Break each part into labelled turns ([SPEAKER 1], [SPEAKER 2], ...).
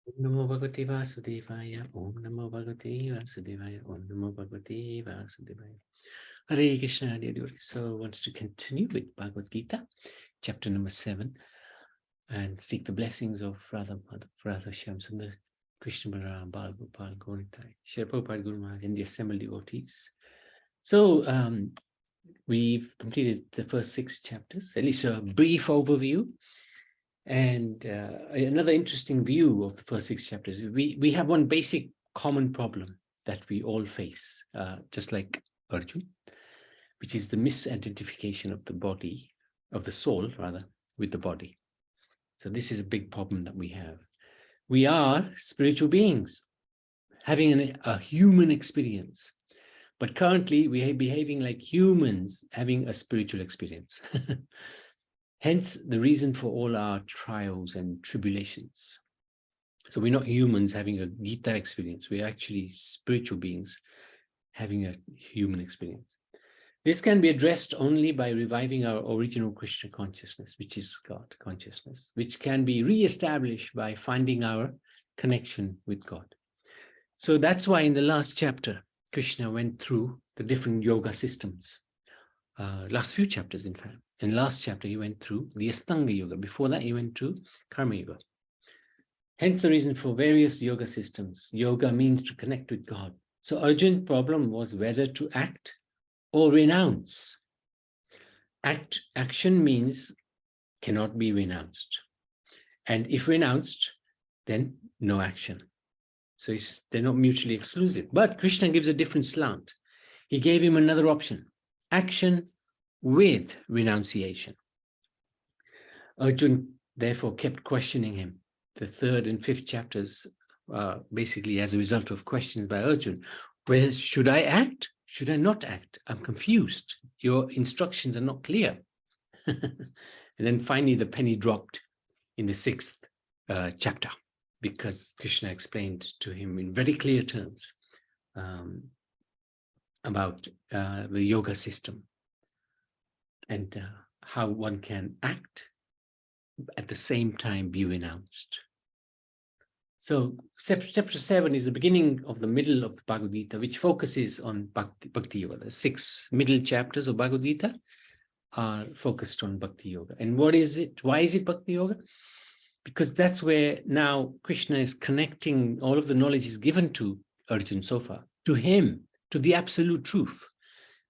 [SPEAKER 1] Om Namo Bhagavate Vasudevaya. Om Namo Bhagavate Vasudevaya. Om Namo Bhagavate Vasudevaya. Hare Krishna, Hare Krishna. So I wanted to continue with Bhagavad Gita, chapter number 7, and seek the blessings of Radha Shyamsundar, Krishna Balaram, Bal Gopal, Gauritai, Srila Prabhupada Guru Maharaj, and the assembled devotees. So we've completed the first 6 chapters, at least a brief overview. And another interesting view of the first 6 chapters, we have one basic common problem that we all face, just like Arjun, which is the misidentification of the body, of the soul rather, with the body. So this is a big problem that we have. We are spiritual beings having a human experience, but currently we are behaving like humans having a spiritual experience. Hence the reason for all our trials and tribulations. So we're not humans having a Gita experience. We're actually spiritual beings having a human experience. This can be addressed only by reviving our original Krishna consciousness, which is God consciousness, which can be re-established by finding our connection with God. So that's why in the last chapter, Krishna went through the different yoga systems. Last few chapters, in fact. In last chapter, he went through the Astanga Yoga. Before that, he went to Karma Yoga. Hence the reason for various yoga systems. Yoga means to connect with God. So Arjun's problem was whether to act or renounce. Action means cannot be renounced. And if renounced, then no action. So they're not mutually exclusive. But Krishna gives a different slant. He gave him another option. Action with renunciation. Arjun therefore kept questioning him. The 3rd and 5th chapters, basically as a result of questions by Arjun. Well, should I act? Should I not act? I'm confused. Your instructions are not clear. And then finally the penny dropped in the 6th chapter, because Krishna explained to him in very clear terms about the yoga system and how one can act at the same time be renounced. So chapter 7 is the beginning of the middle of the Bhagavad Gita, which focuses on Bhakti Yoga. The 6 middle chapters of Bhagavad Gita are focused on Bhakti Yoga. And what is it? Why is it Bhakti Yoga? Because that's where now Krishna is connecting all of the knowledge he's given to Arjun so far, to him, to the absolute truth.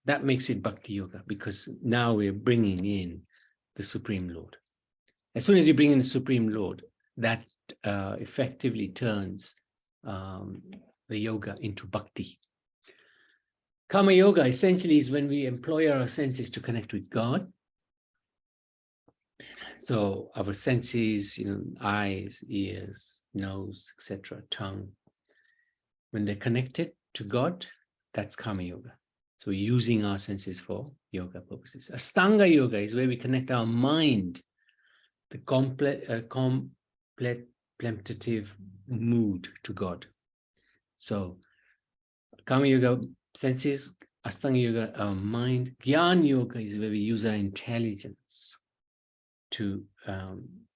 [SPEAKER 1] That makes it Bhakti Yoga, because now we're bringing in the Supreme Lord. As soon as you bring in the Supreme Lord, that effectively turns the yoga into bhakti. Karma Yoga essentially is when we employ our senses to connect with God. So our senses, eyes, ears, nose, etc., tongue, when they're connected to God, that's Karma Yoga. So we're using our senses for yoga purposes. Astanga Yoga is where we connect our mind, the contemplative mood, to God. So Karma Yoga, senses; Astanga Yoga, our mind; Gyan Yoga is where we use our intelligence to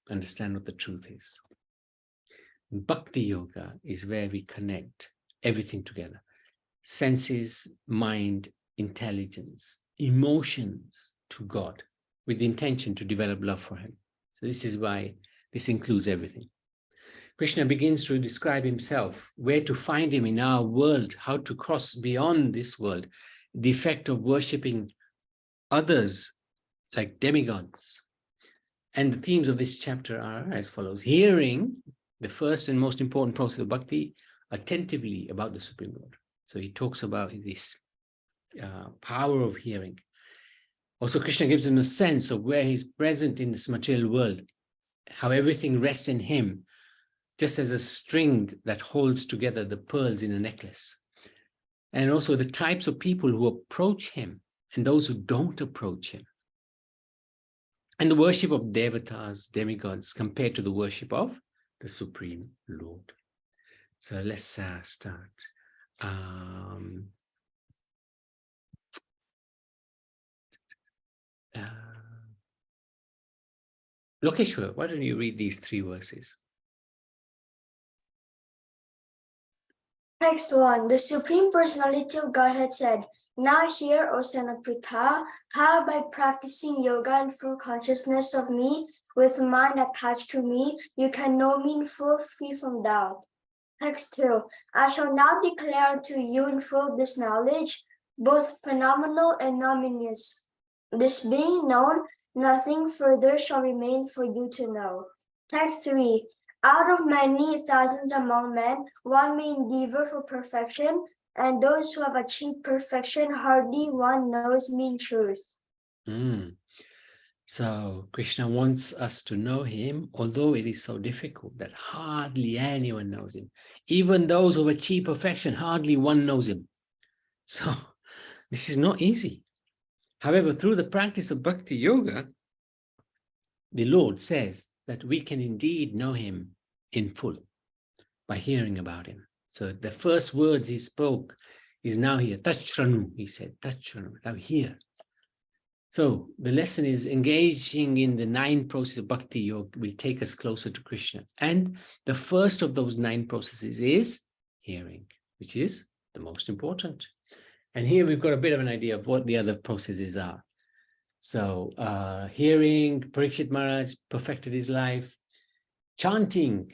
[SPEAKER 1] understand what the truth is. Bhakti Yoga is where we connect everything together: senses, mind, intelligence, emotions to God, with the intention to develop love for him. So this is why this includes everything. Krishna begins to describe himself, where to find him in our world, how to cross beyond this world, the effect of worshipping others like demigods. And the themes of this chapter are as follows: hearing, the first and most important process of bhakti, attentively about the Supreme Lord. So he talks about this power of hearing. Also, Krishna gives him a sense of where he's present in this material world, how everything rests in him, just as a string that holds together the pearls in a necklace. And also the types of people who approach him and those who don't approach him. And the worship of devatas, demigods, compared to the worship of the Supreme Lord. So let's start. Lokeshwar, why don't you read these 3 verses?
[SPEAKER 2] Text 1. The Supreme Personality of Godhead said, "Now hear, O son of Pritha, how by practicing yoga and full consciousness of me, with mind attached to me, you can know me in full, free from doubt." Text 2. I shall now declare to you in full this knowledge, both phenomenal and nominous. This being known, nothing further shall remain for you to know. Text 3. Out of many thousands among men, one may endeavor for perfection, and those who have achieved perfection, hardly one knows me in truth.
[SPEAKER 1] So Krishna wants us to know him, although it is so difficult that hardly anyone knows him. Even those who have achieved perfection, hardly one knows him. So this is not easy. However, through the practice of bhakti yoga, the Lord says that we can indeed know him in full by hearing about him. So the first words he spoke is now here. Tachranu, he said, Tachranu, now here. So the lesson is engaging in the 9 processes of bhakti yoga will take us closer to Krishna. And the first of those 9 processes is hearing, which is the most important. And here we've got a bit of an idea of what the other processes are. So hearing, Parikshit Maharaj perfected his life. Chanting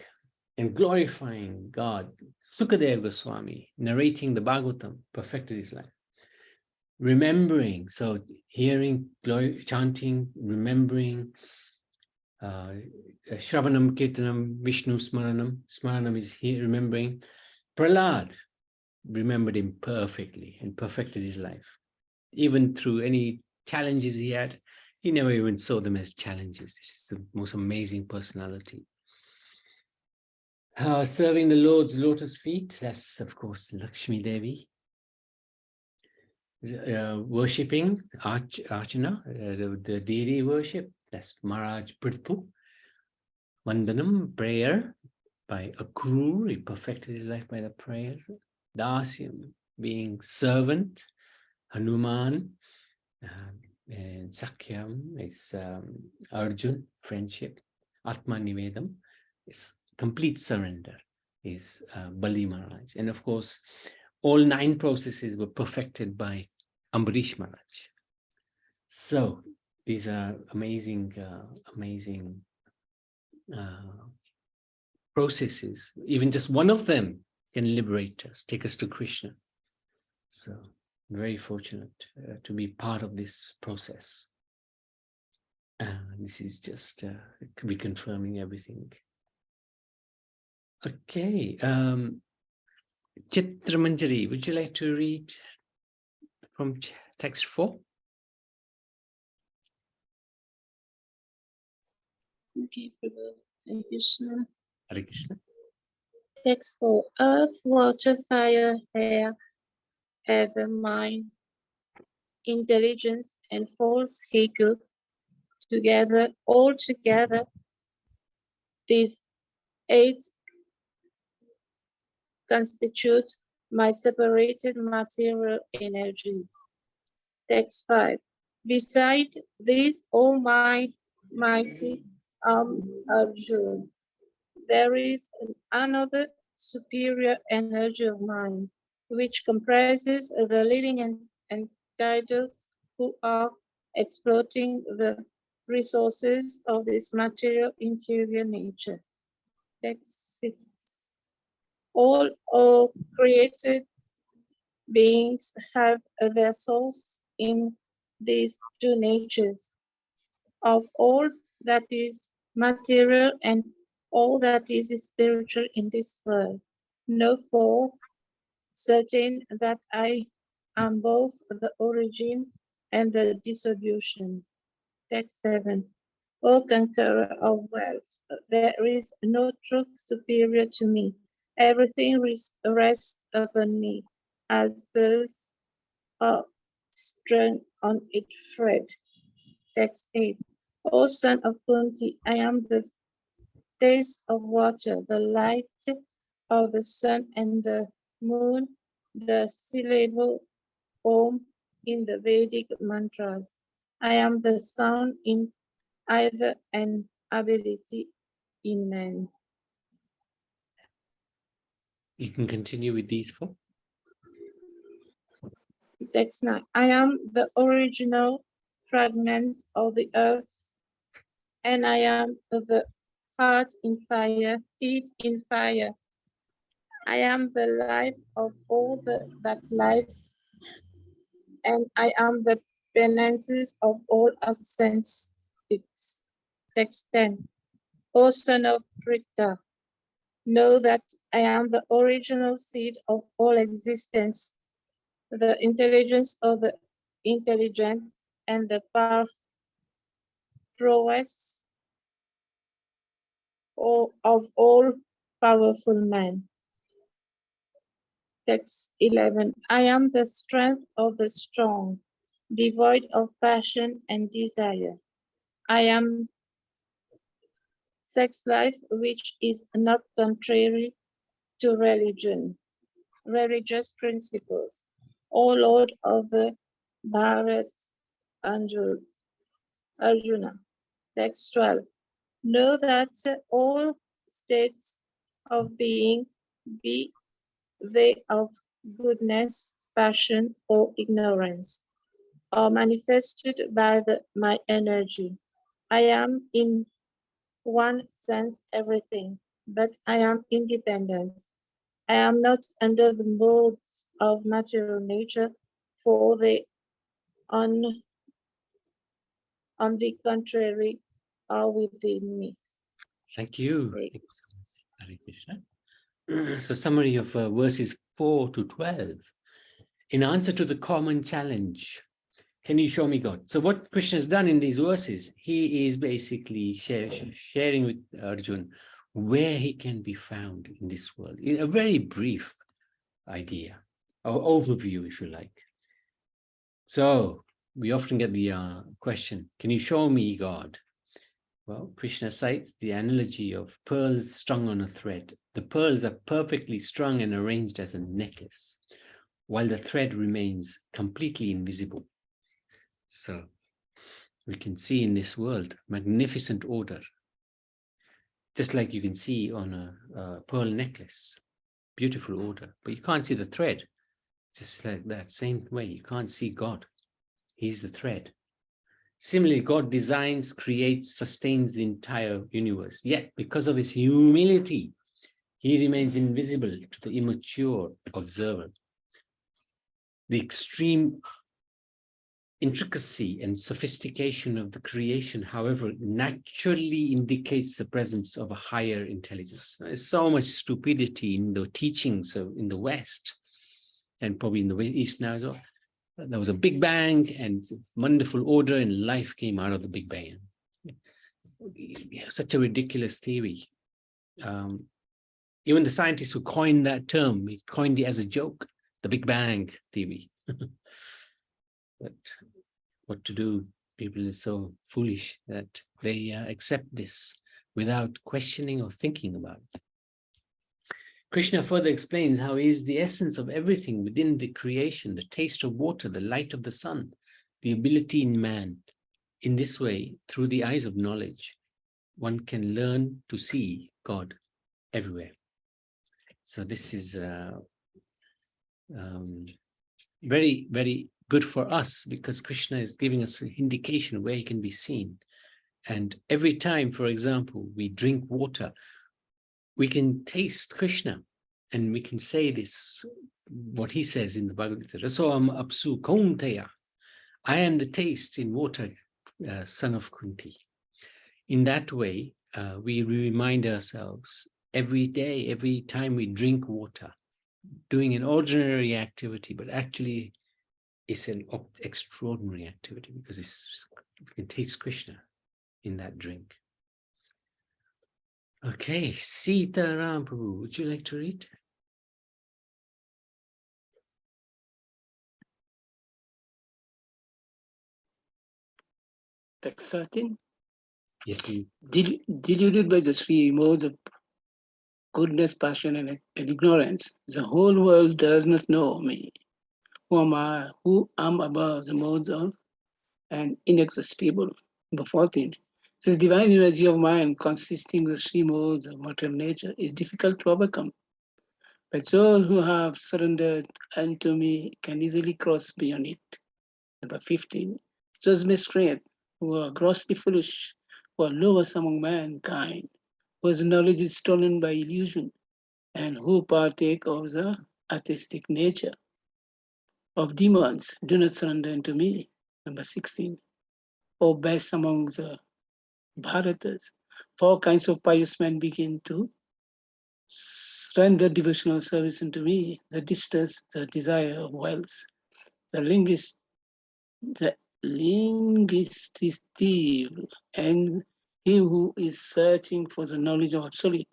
[SPEAKER 1] and glorifying God, Sukadeva Goswami, narrating the Bhagavatam, perfected his life. Remembering, so hearing, chanting, remembering, Shravanam, Kirtanam, Vishnu Smaranam. Smaranam is here, remembering. Prahlad remembered him perfectly and perfected his life. Even through any challenges he had, he never even saw them as challenges. This is the most amazing personality. Serving the Lord's lotus feet, that's of course Lakshmi Devi. Worshipping, Archana, the deity worship, that's Maharaj Prithu. Vandanam, prayer by Akrur, he perfected his life by the prayers. Dasyam, being servant. Hanuman, and Sakyam is Arjun, friendship. Atma Nivedam is complete surrender, is Bali Maharaj. And of course, all 9 processes were perfected by Ambarish Maharaj. So these are amazing, amazing processes. Even just one of them can liberate us, take us to Krishna. So very fortunate to be part of this process. This is just reconfirming everything. Okay, Chitramanjari, would you like to read from text 4?
[SPEAKER 3] Okay, Prabhu. Hare Krishna.
[SPEAKER 1] Hare Krishna.
[SPEAKER 3] Text 4. Earth, water, fire, air, ever, mind, intelligence, and false ego, together, all together, these 8 constitute my separated material energies. Text 5. Beside these almighty Arjuna, there is another superior energy of mind, which comprises the living entities who are exploiting the resources of this material interior nature. Text 6. All created beings have their source in these 2 natures. Of all that is material and all that is spiritual in this world, know for certain that I am both the origin and the distribution. Text 7. O conqueror of wealth, there is no truth superior to me. Everything rests upon me, as birds are strung on its thread. Text 8. O son of Kunti, I am the taste of water, the light of the sun and the moon, the syllable Om in the Vedic mantras. I am the sound in either and ability in man.
[SPEAKER 1] You can continue with these 4.
[SPEAKER 3] Text 9. I am the original fragments of the earth, and I am the heart in fire, heat in fire. I am the life of all that lives, and I am the penances of all ascents. Text 10. O son of Pritha, know that I am the original seed of all existence, the intelligence of the intelligent, and the prowess of all powerful men. Text 11. I am the strength of the strong, devoid of passion and desire. I am sex life, which is not contrary to religious principles. O Lord of the Bharat Arjuna. Text 12. Know that all states of being, be they of goodness, passion, or ignorance, are manifested by my energy. I am in one sense everything, but I am independent. I am not under the mold of material nature, for they, on the contrary, are within me.
[SPEAKER 1] Thank you. Thank you so much, Hare Krishna. So summary of verses 4 to 12. In answer to the common challenge, can you show me God? So what Krishna has done in these verses, he is basically sharing with Arjun where he can be found in this world, in a very brief idea or overview, if you like. So we often get the question, can you show me God? Well, Krishna cites the analogy of pearls strung on a thread. The pearls are perfectly strung and arranged as a necklace, while the thread remains completely invisible. So we can see in this world magnificent order, just like you can see on a pearl necklace, beautiful order, but you can't see the thread. Just like that, same way, you can't see God. He's the thread. Similarly, God designs, creates, sustains the entire universe. Yet, because of his humility, he remains invisible to the immature observer. The extreme intricacy and sophistication of the creation, however, naturally indicates the presence of a higher intelligence. There's so much stupidity in the teachings in the West, and probably in the East now as well. There was a Big Bang and wonderful order, and life came out of the Big Bang. Such a ridiculous theory. Even the scientists who coined that term, he coined it as a joke, the Big Bang theory. But what to do? People are so foolish that they accept this without questioning or thinking about it. Krishna further explains how he is the essence of everything within the creation, the taste of water, the light of the sun, the ability in man. In this way, through the eyes of knowledge, one can learn to see God everywhere. So this is very, very good for us, because Krishna is giving us an indication where he can be seen. And every time, for example, we drink water, we can taste Krishna, and we can say this, what he says in the Bhagavad Gita, Rasoam apsu kaunteya, I am the taste in water, son of Kunti. In that way, we remind ourselves every day, every time we drink water, doing an ordinary activity, but actually it's an extraordinary activity, because we can taste Krishna in that drink. Okay, Sita Ram Prabhu, would you like to read?
[SPEAKER 4] Text 13.
[SPEAKER 1] Yes, please.
[SPEAKER 4] Deluded by the three modes of goodness, passion, and ignorance, the whole world does not know me, who am above the modes of and inexhaustible. Number 14. This divine energy of mind, consisting of three modes of material nature, is difficult to overcome. But those who have surrendered unto me can easily cross beyond it. Number 15. Those miscreants who are grossly foolish, who are lowest among mankind, whose knowledge is stolen by illusion, and who partake of the artistic nature of demons, do not surrender unto me. Number 16. O best among the Bharatas, four kinds of pious men begin to render devotional service unto me: the distance, the desire of wealth, the linguistic, and he who is searching for the knowledge of absolute.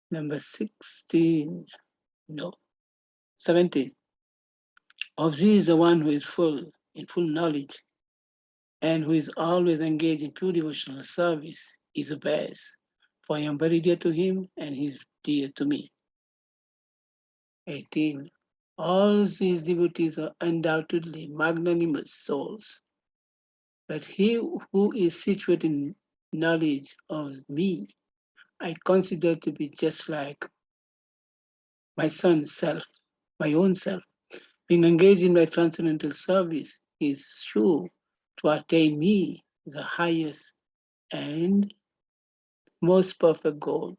[SPEAKER 4] Number 16, no, 17. Of these, the one who is in full knowledge, and who is always engaged in pure devotional service is the best, for I am very dear to him and he is dear to me. 18. All these devotees are undoubtedly magnanimous souls, but he who is situated in knowledge of me, I consider to be just like my son's self, my own self. Being engaged in my transcendental service is sure to attain me, the highest and most perfect goal.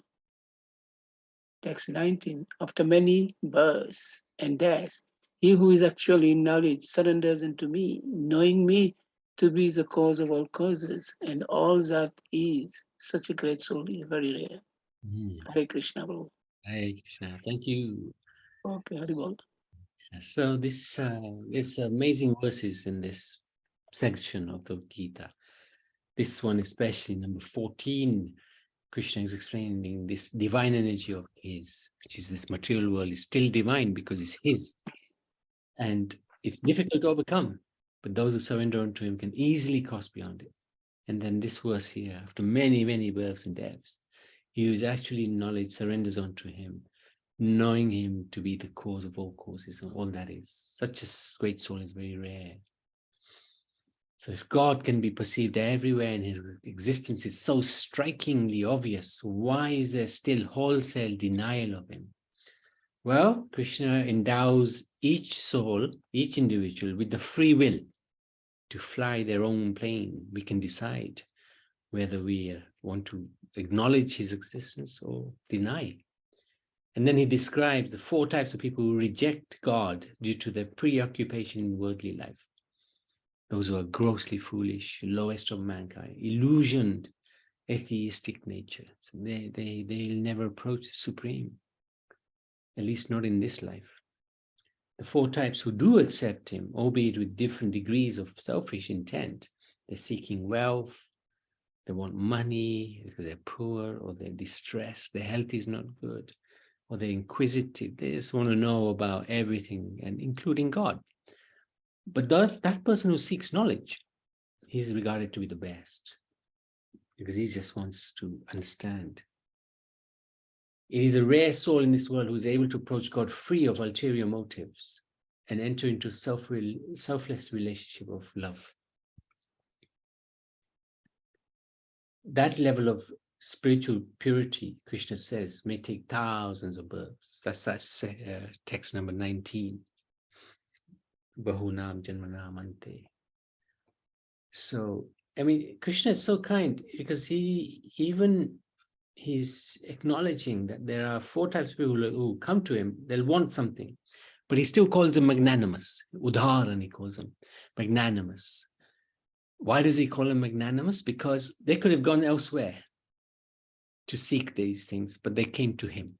[SPEAKER 4] Text 19. After many births and deaths, he who is actually in knowledge surrenders unto me, knowing me to be the cause of all causes, and all that is. Such a great soul is very rare. Hare Krishna, Prabhu.
[SPEAKER 1] Hare Krishna. Thank you.
[SPEAKER 4] Okay, Haribol.
[SPEAKER 1] So this amazing verses in this section of the Gita. This one especially, number 14, Krishna is explaining this divine energy of his, which is this material world, is still divine because it's his. And it's difficult to overcome, but those who surrender unto him can easily cross beyond it. And then this verse here, after many, many births and deaths, he who is actually in knowledge surrenders unto him, knowing him to be the cause of all causes, and all that is. Such a great soul is very rare. So if God can be perceived everywhere and his existence is so strikingly obvious, why is there still wholesale denial of him? Well, Krishna endows each soul, each individual, with the free will to fly their own plane. We can decide whether we want to acknowledge his existence or deny. And then he describes the four types of people who reject God due to their preoccupation in worldly life. Those who are grossly foolish, lowest of mankind, illusioned, atheistic nature. So they'll never approach the Supreme, at least not in this life. The four types who do accept him, albeit with different degrees of selfish intent, they're seeking wealth, they want money because they're poor, or they're distressed, their health is not good, or they're inquisitive, they just want to know about everything, and including God. But that person who seeks knowledge, he's regarded to be the best because he just wants to understand. It is a rare soul in this world who is able to approach God free of ulterior motives and enter into selfless relationship of love. That level of spiritual purity, Krishna says, may take thousands of births. That's text number 19. Bahunam Janmanam Ante. So, I mean, Krishna is so kind because he's acknowledging that there are four types of people who come to him, they'll want something, but he still calls them magnanimous. Udharan, he calls them magnanimous. Why does he call them magnanimous? Because they could have gone elsewhere to seek these things, but they came to him.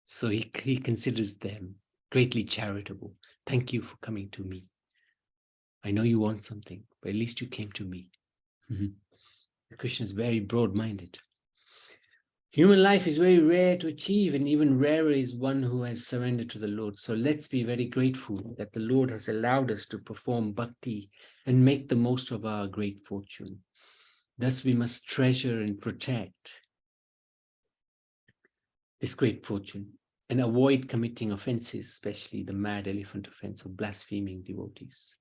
[SPEAKER 1] So he considers them greatly charitable. Thank you for coming to me. I know you want something, but at least you came to me. Krishna is very broad-minded. Human life is very rare to achieve, and even rarer is one who has surrendered to the Lord. So let's be very grateful that the Lord has allowed us to perform bhakti and make the most of our great fortune. Thus, we must treasure and protect this great fortune and avoid committing offenses, especially the mad elephant offense of blaspheming devotees.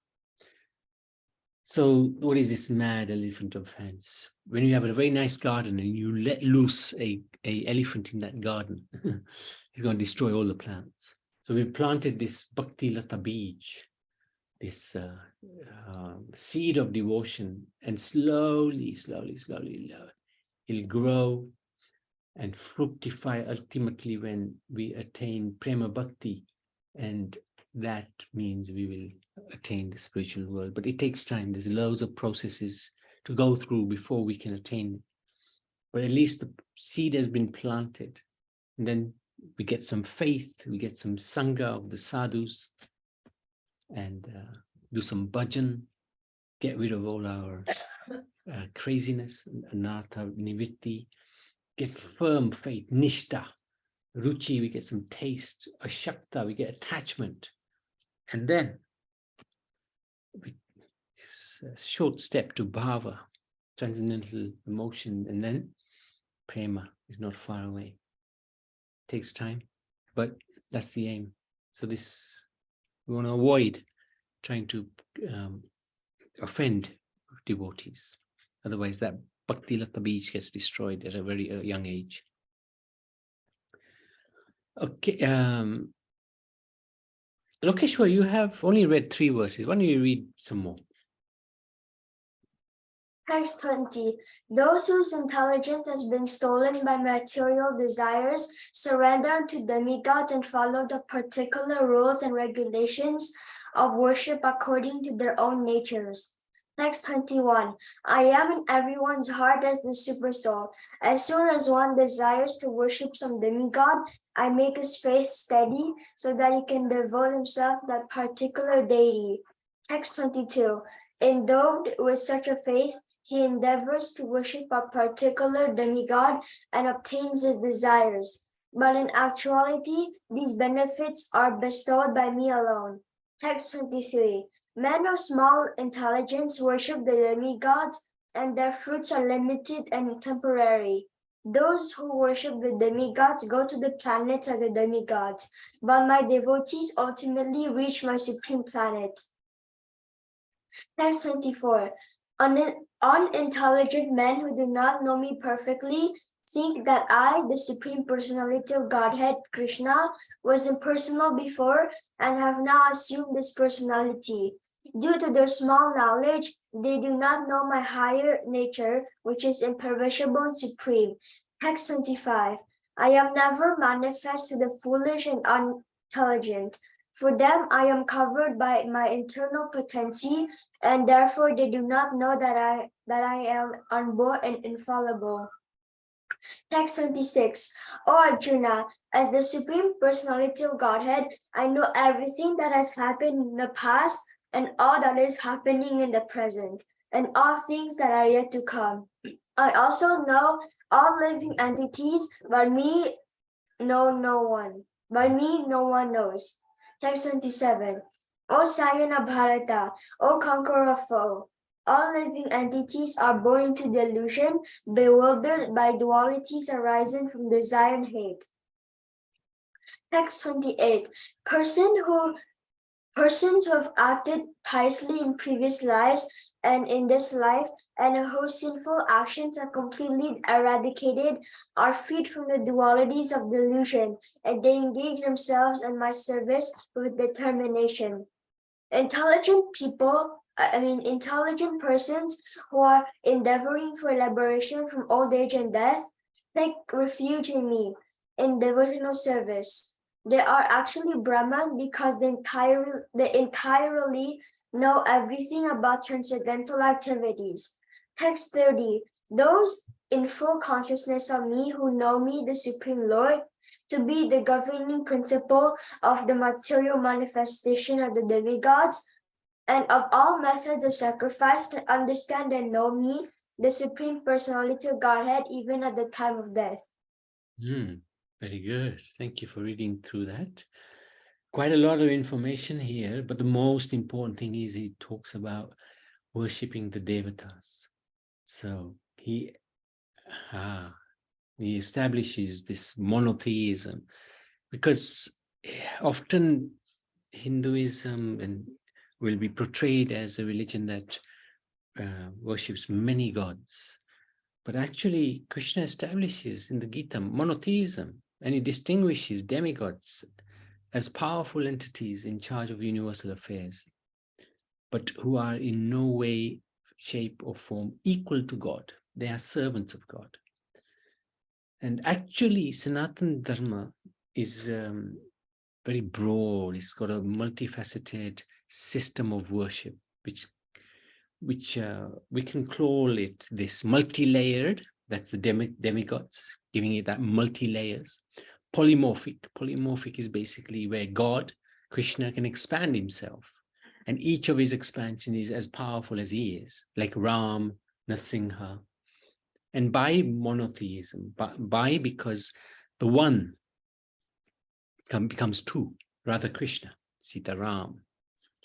[SPEAKER 1] So what is this mad elephant offense? When you have a very nice garden and you let loose a elephant in that garden, he's going to destroy all the plants. So we planted this Bhakti Lata Bij, this seed of devotion, and slowly, it'll grow and fructify ultimately when we attain Prema Bhakti, and that means we will attain the spiritual world. But it takes time. There's loads of processes to go through before we can attain it. But at least the seed has been planted. And then we get some faith, we get some sangha of the sadhus, and do some bhajan, get rid of all our craziness, anartha, nivritti, get firm faith, nishta, ruchi, we get some taste, ashakta, we get attachment. And then a short step to bhava, transcendental emotion, and then prema is not far away. It takes time, but that's the aim. So this, we want to avoid trying to offend devotees. Otherwise that Bhakti Lata Bij gets destroyed at a very young age. Okay, Lokeshwar, you have only read 3 verses. Why don't you read some more?
[SPEAKER 2] Text 20. Those whose intelligence has been stolen by material desires surrender to demigods and follow the particular rules and regulations of worship according to their own natures. Text 21. I am in everyone's heart as the Supersoul. As soon as one desires to worship some demigod, I make his faith steady so that he can devote himself to that particular deity. Text 22. Endowed with such a faith, he endeavors to worship a particular demigod and obtains his desires. But in actuality, these benefits are bestowed by me alone. Text 23. Men of small intelligence worship the demigods, and their fruits are limited and temporary. Those who worship the demigods go to the planets of the demigods, but my devotees ultimately reach my supreme planet. Text 24. Unintelligent men who do not know me perfectly think that I, the Supreme Personality of Godhead, Krishna, was impersonal before and have now assumed this personality. Due to their small knowledge, they do not know my higher nature, which is imperishable and supreme. Text 25. I am never manifest to the foolish and unintelligent. For them, I am covered by my internal potency, and therefore they do not know that I am unborn and infallible. Text 26. O Arjuna, as the Supreme Personality of Godhead, I know everything that has happened in the past and all that is happening in the present, and all things that are yet to come. I also know all living entities, but me no one. By me no one knows. Text 27. O Sayana Bharata, O conqueror of foe, all living entities are born into delusion, bewildered by dualities arising from desire and hate. Text 28. Persons who have acted piously in previous lives and in this life, and whose sinful actions are completely eradicated, are freed from the dualities of delusion, and they engage themselves in my service with determination. Intelligent persons who are endeavoring for liberation from old age and death, take refuge in me in devotional service. They are actually Brahman because they entirely know everything about transcendental activities. Text 30. Those in full consciousness of me who know me, the Supreme Lord, to be the governing principle of the material manifestation of the demigods and of all methods of sacrifice, can understand and know me, the Supreme Personality of Godhead, even at the time of death.
[SPEAKER 1] Very good. Thank you for reading through that. Quite a lot of information here, but the most important thing is he talks about worshipping the devatas. So he establishes this monotheism, because often Hinduism will be portrayed as a religion that worships many gods. But actually, Krishna establishes in the Gita monotheism, and he distinguishes demigods as powerful entities in charge of universal affairs, but who are in no way, shape, or form equal to God. They are servants of God. And actually, Sanatana Dharma is very broad. It's got a multifaceted system of worship, which we can call it this multi-layered. That's the demigods, giving it that multi-layers. Polymorphic is basically where God, Krishna, can expand himself, and each of his expansion is as powerful as he is, like Ram, Nrsimha. And by monotheism, because the one becomes two, Radha Krishna, Sita Ram,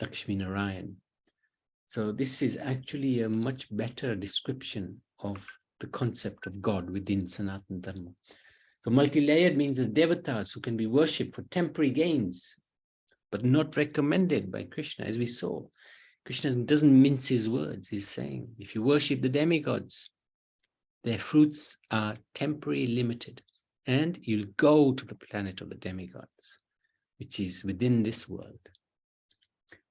[SPEAKER 1] Lakshmi Narayan. So this is actually a much better description of the concept of God within Sanatana Dharma. So multi-layered means the devatas who can be worshipped for temporary gains, but not recommended by Krishna. As we saw, Krishna doesn't mince his words. He's saying, if you worship the demigods, their fruits are temporary, limited, and you'll go to the planet of the demigods, which is within this world.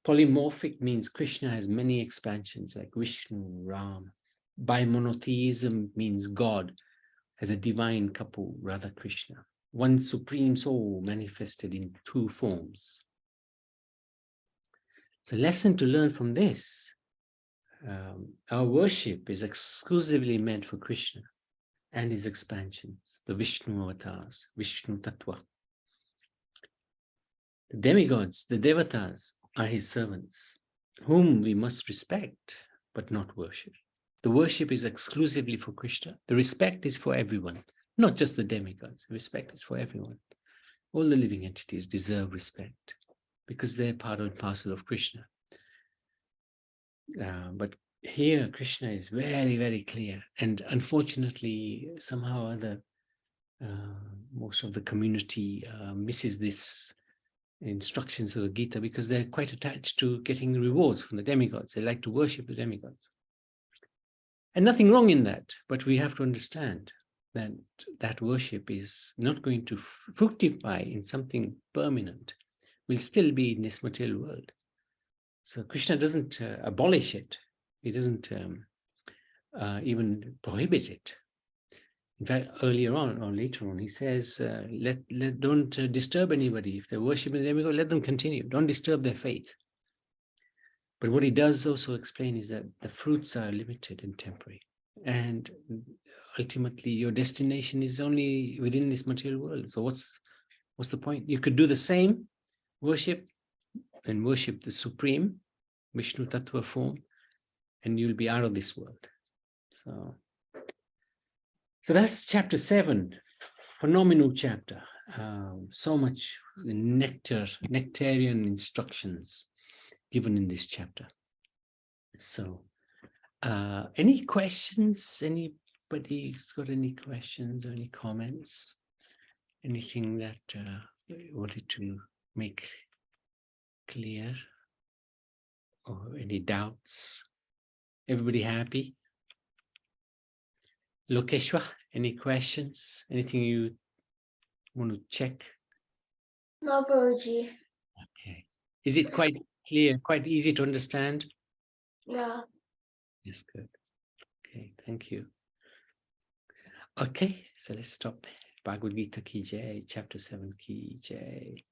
[SPEAKER 1] Polymorphic means Krishna has many expansions like Vishnu, Ram. Bimonotheism means God has a divine couple, Radha Krishna, one supreme soul manifested in two forms. So, lesson to learn from this, our worship is exclusively meant for Krishna and his expansions, the Vishnu avatars, Vishnu Tattva. The demigods, the devatas, are his servants, whom we must respect but not worship. The worship is exclusively for Krishna. The respect is for everyone, not just the demigods. Respect is for everyone. All the living entities deserve respect because they're part and parcel of Krishna. But here, Krishna is very, very clear. And unfortunately, somehow or other, most of the community misses this instructions of the Gita because they're quite attached to getting rewards from the demigods. They like to worship the demigods. And nothing wrong in that, but we have to understand that that worship is not going to fructify in something permanent. We'll still be in this material world. So Krishna doesn't abolish it. He doesn't even prohibit it. In fact, earlier on or later on, he says, don't disturb anybody. If they're worshiping the demigod, let them continue. Don't disturb their faith. But what he does also explain is that the fruits are limited and temporary. And ultimately, your destination is only within this material world. So what's the point? You could do the same worship and worship the supreme Vishnu Tattva form, and you'll be out of this world. So that's chapter 7, phenomenal chapter. So much nectarian instructions given in this chapter. So, any questions? Anybody's got any questions or any comments? Anything that you wanted to make clear? Or any doubts? Everybody happy? Lokeshwa, any questions? Anything you want to check?
[SPEAKER 2] No, Guruji.
[SPEAKER 1] Okay. Is it quite clear, quite easy to understand?
[SPEAKER 2] Yeah.
[SPEAKER 1] Yes, good. Okay, thank you. Okay, so let's stop there. Bhagavad Gita ki jai, chapter 7 ki jai.